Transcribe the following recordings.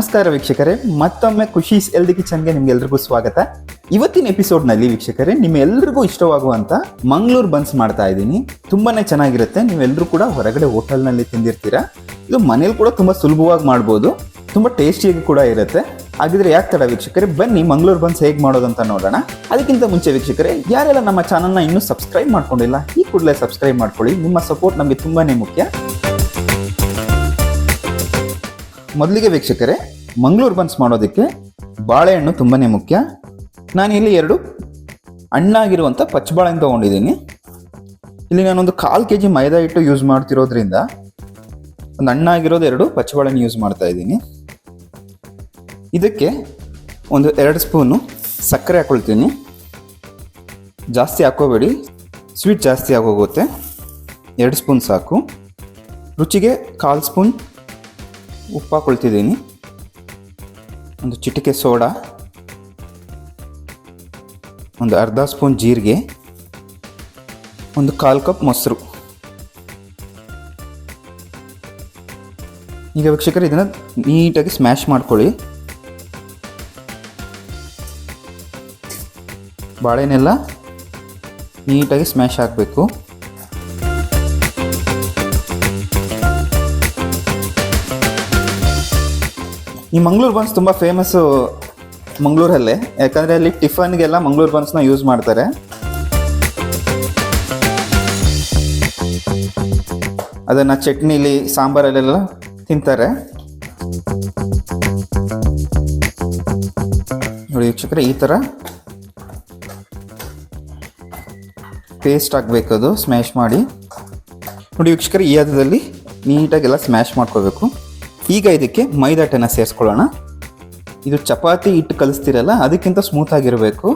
ನಮಸ್ಕಾರ ವೀಕ್ಷಕರೇ, ಮತ್ತೊಮ್ಮೆ ಖುಷೀಸ್ ಹೆಲ್ದಿ ಕಿಚನ್ಗೆ ನಿಮ್ಗೆಲ್ರಿಗೂ ಸ್ವಾಗತ. ಇವತ್ತಿನ ಎಪಿಸೋಡ್ನಲ್ಲಿ ವೀಕ್ಷಕರೇ, ನಿಮ್ಮೆಲ್ರಿಗೂ ಇಷ್ಟವಾಗುವಂತ ಮಂಗಳೂರು ಬನ್ಸ್ ಮಾಡ್ತಾ ಇದ್ದೀನಿ. ತುಂಬಾನೇ ಚೆನ್ನಾಗಿರುತ್ತೆ. ನೀವೆಲ್ಲರೂ ಕೂಡ ಹೊರಗಡೆ ಹೋಟೆಲ್ನಲ್ಲಿ ತಿಂದಿರ್ತೀರಾ. ಇದು ಮನೇಲಿ ಕೂಡ ತುಂಬಾ ಸುಲಭವಾಗಿ ಮಾಡ್ಬೋದು, ತುಂಬಾ ಟೇಸ್ಟಿಯಾಗಿ ಕೂಡ ಇರುತ್ತೆ. ಹಾಗಿದ್ರೆ ಯಾಕೆ ತಡ ವೀಕ್ಷಕರೇ, ಬನ್ನಿ ಮಂಗಳೂರು ಬನ್ಸ್ ಹೇಗೆ ಮಾಡೋದಂತ ನೋಡೋಣ. ಅದಕ್ಕಿಂತ ಮುಂಚೆ ವೀಕ್ಷಕರೇ, ಯಾರೆಲ್ಲ ನಮ್ಮ ಚಾನಲ್ನ ಇನ್ನೂ ಸಬ್ಸ್ಕ್ರೈಬ್ ಮಾಡ್ಕೊಂಡಿಲ್ಲ, ಈ ಕೂಡಲೇ ಸಬ್ಸ್ಕ್ರೈಬ್ ಮಾಡ್ಕೊಳ್ಳಿ. ನಿಮ್ಮ ಸಪೋರ್ಟ್ ನಮಗೆ ತುಂಬಾನೇ ಮುಖ್ಯ. ಮೊದಲಿಗೆ ವೀಕ್ಷಕರೇ, ಮಂಗಳೂರು ಬನ್ಸ್ ಮಾಡೋದಕ್ಕೆ ಬಾಳೆಹಣ್ಣು ತುಂಬಾನೇ ಮುಖ್ಯ. ನಾನು ಇಲ್ಲಿ 2 ಹಣ್ಣಾಗಿರುವಂಥ ಪಚ್ಚಬಾಳೆಹಣ್ಣು ತೊಗೊಂಡಿದ್ದೀನಿ. ಇಲ್ಲಿ ನಾನೊಂದು 1/4 kg ಮೈದಾ ಹಿಟ್ಟು ಯೂಸ್ ಮಾಡ್ತಿರೋದ್ರಿಂದ ಒಂದು ಹಣ್ಣಾಗಿರೋದು 2 ಪಚ್ಚಬಾಳೆಹಣ್ಣು ಯೂಸ್ ಮಾಡ್ತಾ ಇದ್ದೀನಿ. ಇದಕ್ಕೆ ಒಂದು 2 ಸ್ಪೂನು ಸಕ್ಕರೆ ಹಾಕೊಳ್ತೀನಿ. ಜಾಸ್ತಿ ಹಾಕೋಬೇಡಿ, ಸ್ವೀಟ್ ಜಾಸ್ತಿ ಆಗೋಗುತ್ತೆ. 2 ಸ್ಪೂನ್ ಸಾಕು. ರುಚಿಗೆ 1/4 ಸ್ಪೂನ್ ಉಪ್ಪು ಹಾಕೊಳ್ತಿದ್ದೀನಿ. ಒಂದು ಚಿಟಿಕೆ ಸೋಡಾ, ಒಂದು ಅರ್ಧ ಸ್ಪೂನ್ ಜೀರಿಗೆ, ಒಂದು 1/4 ಕಪ್ ಮೊಸರು. ಈಗ ವೀಕ್ಷಕರು, ಇದನ್ನು ನೀಟಾಗಿ ಸ್ಮ್ಯಾಶ್ ಮಾಡ್ಕೊಳ್ಳಿ. ಬಾಳೆನೆಲ್ಲ ನೀಟಾಗಿ ಸ್ಮ್ಯಾಶ್ ಆಗಬೇಕು. ಈ ಮಂಗಳೂರು ಬನ್ಸ್ ತುಂಬ ಫೇಮಸ್ಸು ಮಂಗಳೂರಲ್ಲೇ, ಯಾಕಂದರೆ ಅಲ್ಲಿ ಟಿಫನ್ಗೆಲ್ಲ ಮಂಗಳೂರು ಬನ್ಸ್ನ ಯೂಸ್ ಮಾಡ್ತಾರೆ. ಅದನ್ನು ಚಟ್ನಿಲಿ, ಸಾಂಬಾರಲ್ಲೆಲ್ಲ ತಿಂತಾರೆ. ನೋಡಿ ವೀಕ್ಷಕರೇ, ಈ ಥರ ಪೇಸ್ಟ್ ಆಗಬೇಕು. ಅದು ಸ್ಮ್ಯಾಶ್ ಮಾಡಿ ನೋಡಿ ವೀಕ್ಷಕರೇ, ಈ ಹದದಲ್ಲಿ ನೀಟಾಗೆಲ್ಲ ಸ್ಮ್ಯಾಶ್ ಮಾಡ್ಕೋಬೇಕು. ಈಗ ಇದಕ್ಕೆ ಮೈದಾ ಹಿಟ್ಟನ್ನು ಸೇರಿಸ್ಕೊಳ್ಳೋಣ. ಇದು ಚಪಾತಿ ಹಿಟ್ಟು ಕಲಿಸ್ತಿರಲ್ಲ, ಅದಕ್ಕಿಂತ ಸ್ಮೂತ್ ಆಗಿರಬೇಕು.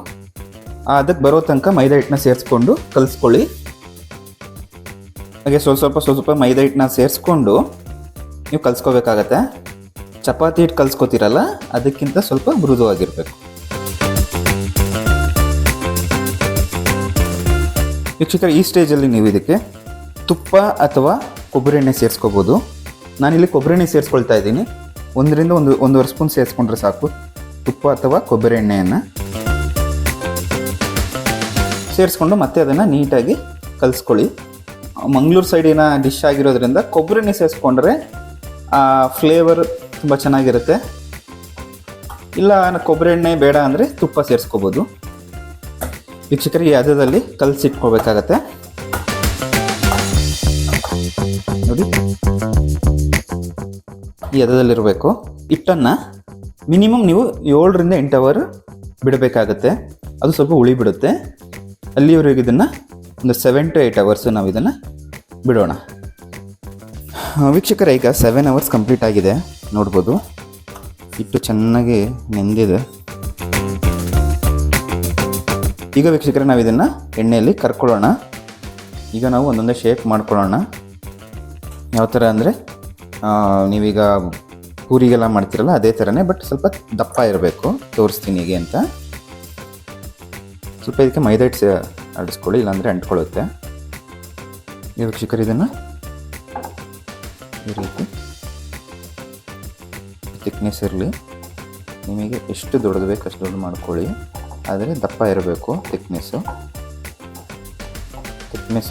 ಅದಕ್ಕೆ ಬರೋ ತನಕ ಮೈದಾ ಹಿಟ್ಟನ್ನ ಸೇರಿಸ್ಕೊಂಡು ಕಲಿಸ್ಕೊಳ್ಳಿ. ಹಾಗೆ ಸ್ವಲ್ಪ ಮೈದಾ ಹಿಟ್ಟನ್ನ ಸೇರಿಸ್ಕೊಂಡು ನೀವು ಕಲಿಸ್ಕೋಬೇಕಾಗತ್ತೆ. ಚಪಾತಿ ಹಿಟ್ಟು ಕಲಿಸ್ಕೋತಿರಲ್ಲ, ಅದಕ್ಕಿಂತ ಸ್ವಲ್ಪ ಮೃದುವಾಗಿರಬೇಕು. ವೀಕ್ಷಕರೇ, ಈ ಸ್ಟೇಜಲ್ಲಿ ನೀವು ಇದಕ್ಕೆ ತುಪ್ಪ ಅಥವಾ ಕೊಬ್ಬರಿ ಎಣ್ಣೆ ಸೇರಿಸ್ಕೋಬೋದು. ನಾನಿಲ್ಲಿ ಕೊಬ್ಬರಿ ಎಣ್ಣೆ ಸೇರಿಸ್ಕೊಳ್ತಾ ಇದ್ದೀನಿ. 1 ರಿಂದ 1.5 ಸ್ಪೂನ್ ಸೇರಿಸ್ಕೊಂಡ್ರೆ ಸಾಕು. ತುಪ್ಪ ಅಥವಾ ಕೊಬ್ಬರಿ ಎಣ್ಣೆಯನ್ನು ಸೇರಿಸ್ಕೊಂಡು ಮತ್ತೆ ಅದನ್ನು ನೀಟಾಗಿ ಕಲಿಸ್ಕೊಳ್ಳಿ. ಮಂಗಳೂರು ಸೈಡಿನ ಡಿಶ್ ಆಗಿರೋದ್ರಿಂದ ಕೊಬ್ಬರಿ ಎಣ್ಣೆ ಸೇರಿಸ್ಕೊಂಡ್ರೆ ಆ ಫ್ಲೇವರ್ ತುಂಬ ಚೆನ್ನಾಗಿರುತ್ತೆ. ಇಲ್ಲ ಕೊಬ್ಬರಿ ಎಣ್ಣೆ ಬೇಡ ಅಂದರೆ ತುಪ್ಪ ಸೇರಿಸ್ಕೋಬೋದು. ವೀಕ್ಷಕರಿಗೆ ಈ ಹದದಲ್ಲಿ ಕಲಸಿಟ್ಕೋಬೇಕಾಗತ್ತೆ. ನೋಡಿ, ಈ ಹದದಲ್ಲಿರಬೇಕು. ಹಿಟ್ಟನ್ನು ಮಿನಿಮಮ್ ನೀವು 7 ರಿಂದ 8 ಅವರ್ ಬಿಡಬೇಕಾಗತ್ತೆ. ಅದು ಸ್ವಲ್ಪ ಹುಳಿ ಬಿಡುತ್ತೆ. ಅಲ್ಲಿವರೆಗೆ ಇದನ್ನು ಒಂದು 7 to 8 ಅವರ್ಸು ನಾವು ಇದನ್ನು ಬಿಡೋಣ. ವೀಕ್ಷಕರೇ, ಈಗ 7 ಅವರ್ಸ್ ಕಂಪ್ಲೀಟ್ ಆಗಿದೆ. ನೋಡ್ಬೋದು, ಹಿಟ್ಟು ಚೆನ್ನಾಗಿ ನೆಂದಿದೆ. ಈಗ ವೀಕ್ಷಕರೇ, ನಾವು ಇದನ್ನು ಎಣ್ಣೆಯಲ್ಲಿ ಕರ್ಕೊಳ್ಳೋಣ. ಈಗ ನಾವು ಒಂದೊಂದೇ ಶೇಪ್ ಮಾಡ್ಕೊಳ್ಳೋಣ. ಯಾವ ಥರ ಅಂದರೆ, ನೀವೀಗ ಪೂರಿಗೆಲ್ಲ ಮಾಡ್ತಿರಲ್ಲ ಅದೇ ಥರನೇ, ಬಟ್ ಸ್ವಲ್ಪ ದಪ್ಪ ಇರಬೇಕು. ತೋರಿಸ್ತೀನಿ ಹೇಗೆ ಅಂತ. ಸ್ವಲ್ಪ ಇದಕ್ಕೆ ಮೈದಾ ಹಿಟ್ಟು ಆಡಿಸ್ಕೊಳ್ಳಿ, ಇಲ್ಲಾಂದರೆ ಅಂಟ್ಕೊಳ್ಳುತ್ತೆ. ಈ ವೀಕ್ಷಕರು, ಇದನ್ನು ಈ ರೀತಿ ಥಿಕ್ನೆಸ್ ಇರಲಿ. ನಿಮಗೆ ಎಷ್ಟು ದೊಡ್ಡದು ಬೇಕು ಅಷ್ಟು ದೊಡ್ಡ ಮಾಡ್ಕೊಳ್ಳಿ, ಆದರೆ ದಪ್ಪ ಇರಬೇಕು ಥಿಕ್ನೆಸ್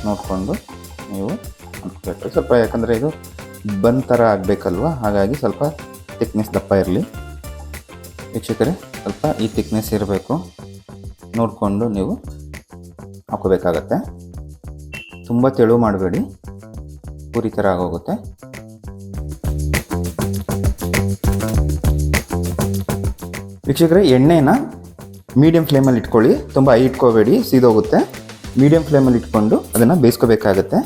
ನೋಡಿಕೊಂಡು ನೀವು ಅಂಟ್ಕೊಬೇಕು. ಸ್ವಲ್ಪ, ಯಾಕಂದರೆ ಇದು ಬನ್ ಥರ ಆಗಬೇಕಲ್ವ, ಹಾಗಾಗಿ ಸ್ವಲ್ಪ ಥಿಕ್ನೆಸ್ ದಪ್ಪ ಇರಲಿ. ವೀಕ್ಷಕರೇ, ಸ್ವಲ್ಪ ಈ ಥಿಕ್ನೆಸ್ ಇರಬೇಕು, ನೋಡಿಕೊಂಡು ನೀವು ಹಾಕೋಬೇಕಾಗತ್ತೆ. ತುಂಬ ತೆಳು ಮಾಡಬೇಡಿ, ಪೂರಿ ಥರ ಆಗೋಗುತ್ತೆ. ವೀಕ್ಷಕರೇ, ಎಣ್ಣೆನ ಮೀಡಿಯಮ್ ಫ್ಲೇಮಲ್ಲಿ ಇಟ್ಕೊಳ್ಳಿ. ತುಂಬ ಹೈ ಇಟ್ಕೋಬೇಡಿ, ಸೀದೋಗುತ್ತೆ. ಮೀಡಿಯಮ್ ಫ್ಲೇಮಲ್ಲಿ ಇಟ್ಕೊಂಡು ಅದನ್ನು ಬೇಯಿಸ್ಕೋಬೇಕಾಗತ್ತೆ.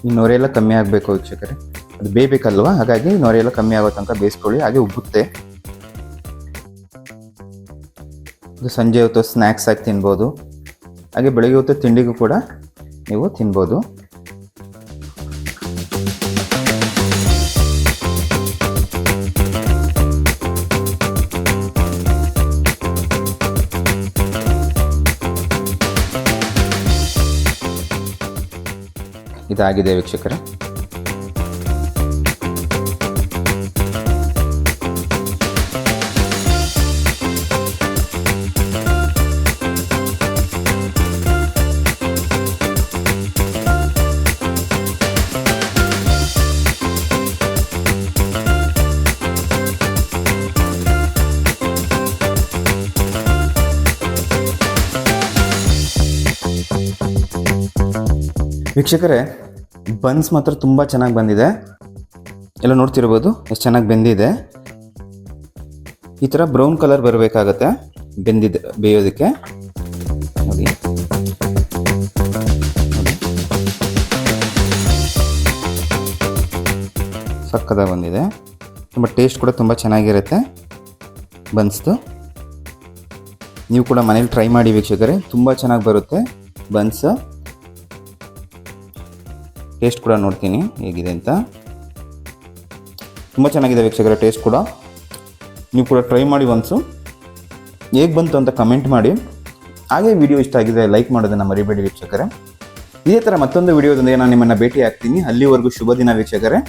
ಈ ನೊರೆಯೆಲ್ಲ ಕಮ್ಮಿ ಆಗಬೇಕು ವೀಕ್ಷಕರೇ, ಅದು ಬೇಯಬೇಕಲ್ವ, ಹಾಗಾಗಿ ನೊರೆಯೆಲ್ಲ ಕಮ್ಮಿ ಆಗೋ ತನಕ ಬೇಯಿಸ್ಕೊಳ್ಳಿ. ಹಾಗೆ ಉಬ್ಬುತ್ತೆ. ಇದು ಸಂಜೆ ಹೊತ್ತು ಸ್ನ್ಯಾಕ್ಸ್ ಆಗಿ ತಿನ್ಬೋದು. ಹಾಗೆ ಬೆಳಗ್ಗೆ ಹೊತ್ತು ತಿಂಡಿಗೂ ಕೂಡ ನೀವು ತಿನ್ಬೋದು. ಇದಾಗಿದೆ ವೀಕ್ಷಕರೇ. ವೀಕ್ಷಕರೇ, ಬನ್ಸ್ ಮಾತ್ರ ತುಂಬ ಚೆನ್ನಾಗಿ ಬಂದಿದೆ. ಎಲ್ಲ ನೋಡ್ತಿರ್ಬೋದು ಎಷ್ಟು ಚೆನ್ನಾಗಿ ಬೆಂದಿದೆ. ಈ ಥರ ಬ್ರೌನ್ ಕಲರ್ ಬರಬೇಕಾಗತ್ತೆ ಬೇಯೋದಕ್ಕೆ. ನೋಡಿ ಸಕ್ಕದಾಗಿ ಬಂದಿದೆ. ತುಂಬ ಟೇಸ್ಟ್ ಕೂಡ ತುಂಬ ಚೆನ್ನಾಗಿರುತ್ತೆ ಬನ್ಸ್ದು. ನೀವು ಕೂಡ ಮನೇಲಿ ಟ್ರೈ ಮಾಡಿ ವೀಕ್ಷಕರೇ, ತುಂಬ ಚೆನ್ನಾಗಿ ಬರುತ್ತೆ ಬನ್ಸ್. ಟೇಸ್ಟ್ ಕೂಡ ನೋಡ್ತೀನಿ ಹೇಗಿದೆ ಅಂತ. ತುಂಬ ಚೆನ್ನಾಗಿದೆ ವೀಕ್ಷಕರೇ ಟೇಸ್ಟ್ ಕೂಡ. ನೀವು ಕೂಡ ಟ್ರೈ ಮಾಡಿ ಬನ್ಸು. ಹೇಗೆ ಬಂತು ಅಂತ ಕಮೆಂಟ್ ಮಾಡಿ. ಹಾಗೆ ವಿಡಿಯೋ ಇಷ್ಟ ಆಗಿದೆ ಲೈಕ್ ಮಾಡೋದನ್ನು ಮರಿಬೇಡಿ ವೀಕ್ಷಕರೇ. ಇದೇ ಥರ ಮತ್ತೊಂದು ವಿಡಿಯೋದೊಂದಿಗೆ ನಾನು ನಿಮ್ಮನ್ನು ಭೇಟಿ ಆಗ್ತೀನಿ. ಅಲ್ಲಿವರೆಗೂ ಶುಭ ದಿನ ವೀಕ್ಷಕರೇ.